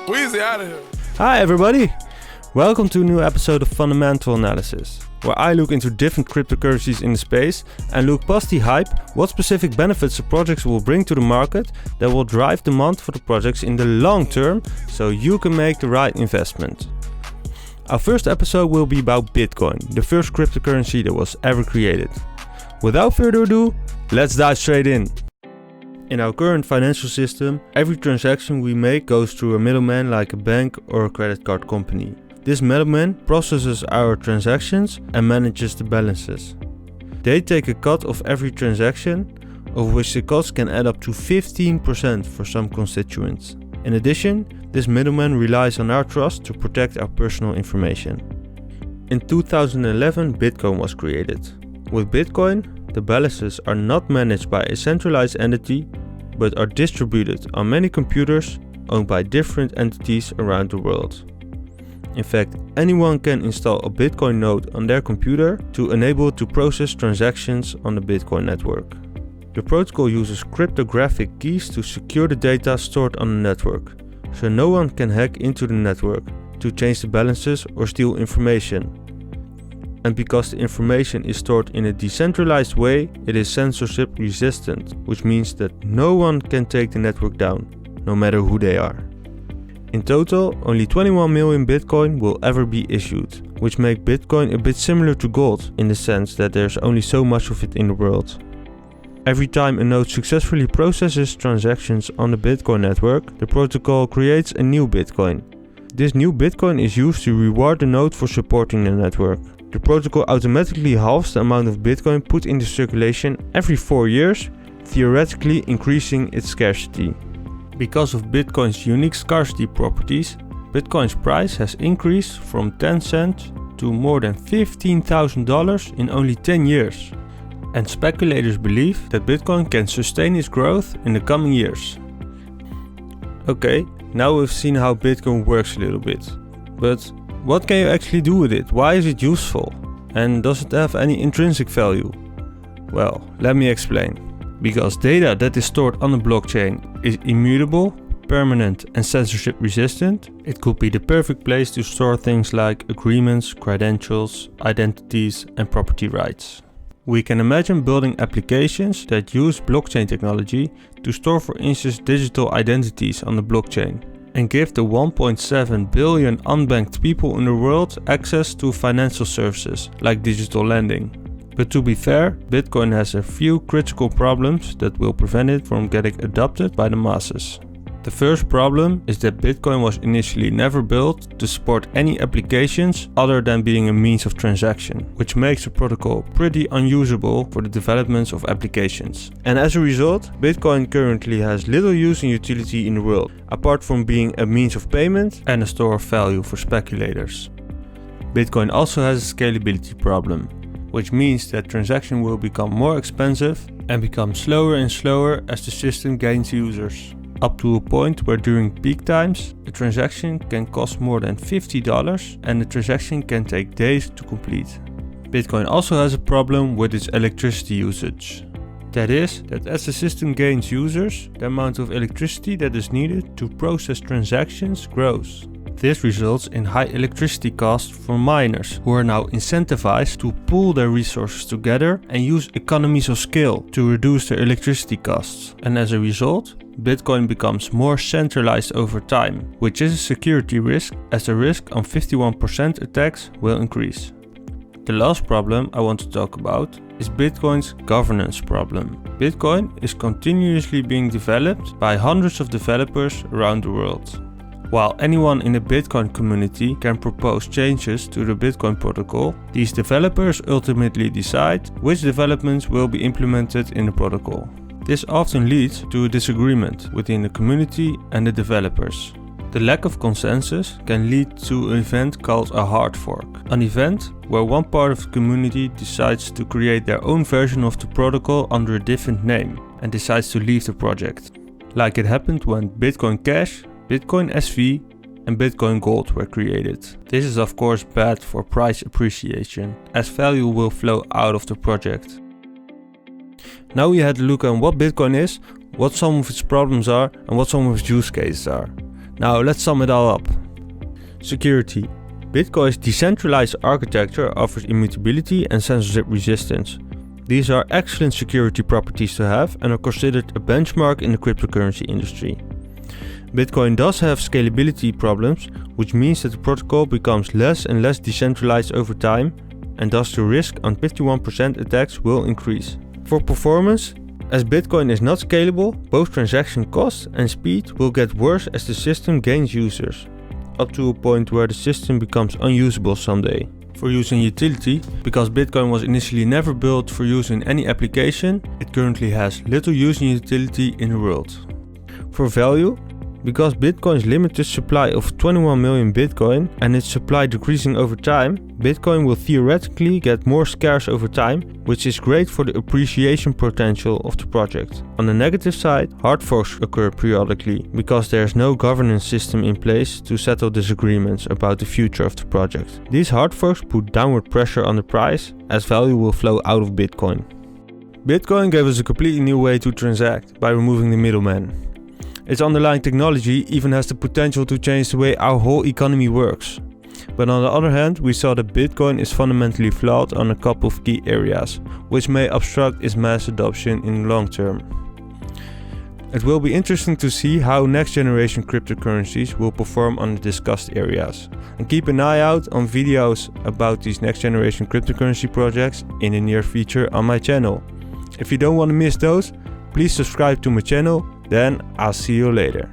Weezy out of here. Hi everybody! Welcome to a new episode of Fundamental Analysis, where I look into different cryptocurrencies in the space and look past the hype, what specific benefits the projects will bring to the market that will drive demand for the projects in the long term, so you can make the right investment. Our first episode will be about Bitcoin, the first cryptocurrency that was ever created. Without further ado, let's dive straight in. In our current financial system, every transaction we make goes through a middleman like a bank or a credit card company. This middleman processes our transactions and manages the balances. They take a cut of every transaction, of which the cuts can add up to 15% for some constituents. In addition, this middleman relies on our trust to protect our personal information. In 2011, Bitcoin was created. With Bitcoin, the balances are not managed by a centralized entity, but are distributed on many computers owned by different entities around the world. In fact, anyone can install a Bitcoin node on their computer to enable it to process transactions on the Bitcoin network. The protocol uses cryptographic keys to secure the data stored on the network, so no one can hack into the network to change the balances or steal information. And because the information is stored in a decentralized way, it is censorship resistant, which means that no one can take the network down, no matter who they are. In total, only 21 million Bitcoin will ever be issued, which makes Bitcoin a bit similar to gold in the sense that there's only so much of it in the world. Every time a node successfully processes transactions on the Bitcoin network, the protocol creates a new Bitcoin. This new Bitcoin is used to reward the node for supporting the network. The protocol automatically halves the amount of Bitcoin put into circulation every 4 years, theoretically increasing its scarcity. Because of Bitcoin's unique scarcity properties, Bitcoin's price has increased from 10 cents to more than $15,000 in only 10 years. And speculators believe that Bitcoin can sustain its growth in the coming years. Okay, now we've seen how Bitcoin works a little bit. But what can you actually do with it? Why is it useful? And does it have any intrinsic value? Well, let me explain. Because data that is stored on a blockchain is immutable, permanent and censorship resistant, it could be the perfect place to store things like agreements, credentials, identities and property rights. We can imagine building applications that use blockchain technology to store, for instance, digital identities on the blockchain and give the 1.7 billion unbanked people in the world access to financial services like digital lending. But to be fair, Bitcoin has a few critical problems that will prevent it from getting adopted by the masses. The first problem is that Bitcoin was initially never built to support any applications other than being a means of transaction, which makes the protocol pretty unusable for the developments of applications. And as a result, Bitcoin currently has little use and utility in the world, apart from being a means of payment and a store of value for speculators. Bitcoin also has a scalability problem, which means that transactions will become more expensive and become slower and slower as the system gains users. Up to a point where during peak times, a transaction can cost more than $50 and the transaction can take days to complete. Bitcoin also has a problem with its electricity usage. That is, that as the system gains users, the amount of electricity that is needed to process transactions grows. This results in high electricity costs for miners, who are now incentivized to pool their resources together and use economies of scale to reduce their electricity costs. And as a result, Bitcoin becomes more centralized over time, which is a security risk, as the risk on 51% attacks will increase. The last problem I want to talk about is Bitcoin's governance problem. Bitcoin is continuously being developed by hundreds of developers around the world. While anyone in the Bitcoin community can propose changes to the Bitcoin protocol, these developers ultimately decide which developments will be implemented in the protocol. This often leads to a disagreement within the community and the developers. The lack of consensus can lead to an event called a hard fork, an event where one part of the community decides to create their own version of the protocol under a different name and decides to leave the project. Like it happened when Bitcoin Cash, Bitcoin SV and Bitcoin Gold were created. This is of course bad for price appreciation, as value will flow out of the project. Now we had a look at what Bitcoin is, what some of its problems are and what some of its use cases are. Now let's sum it all up. Security. Bitcoin's decentralized architecture offers immutability and censorship resistance. These are excellent security properties to have and are considered a benchmark in the cryptocurrency industry. Bitcoin does have scalability problems, which means that the protocol becomes less and less decentralized over time, and thus the risk on 51% attacks will increase. For performance, as Bitcoin is not scalable, both transaction costs and speed will get worse as the system gains users, up to a point where the system becomes unusable someday. For use in utility, because Bitcoin was initially never built for use in any application, it currently has little use in utility in the world. For value, because Bitcoin's limited supply of 21 million Bitcoin and its supply decreasing over time, Bitcoin will theoretically get more scarce over time, which is great for the appreciation potential of the project. On the negative side, hard forks occur periodically, because there is no governance system in place to settle disagreements about the future of the project. These hard forks put downward pressure on the price, as value will flow out of Bitcoin. Bitcoin gave us a completely new way to transact by removing the middleman. Its underlying technology even has the potential to change the way our whole economy works. But on the other hand, we saw that Bitcoin is fundamentally flawed on a couple of key areas, which may obstruct its mass adoption in the long term. It will be interesting to see how next generation cryptocurrencies will perform on the discussed areas. And keep an eye out on videos about these next generation cryptocurrency projects in the near future on my channel. If you don't want to miss those, please subscribe to my channel. Then I'll see you later.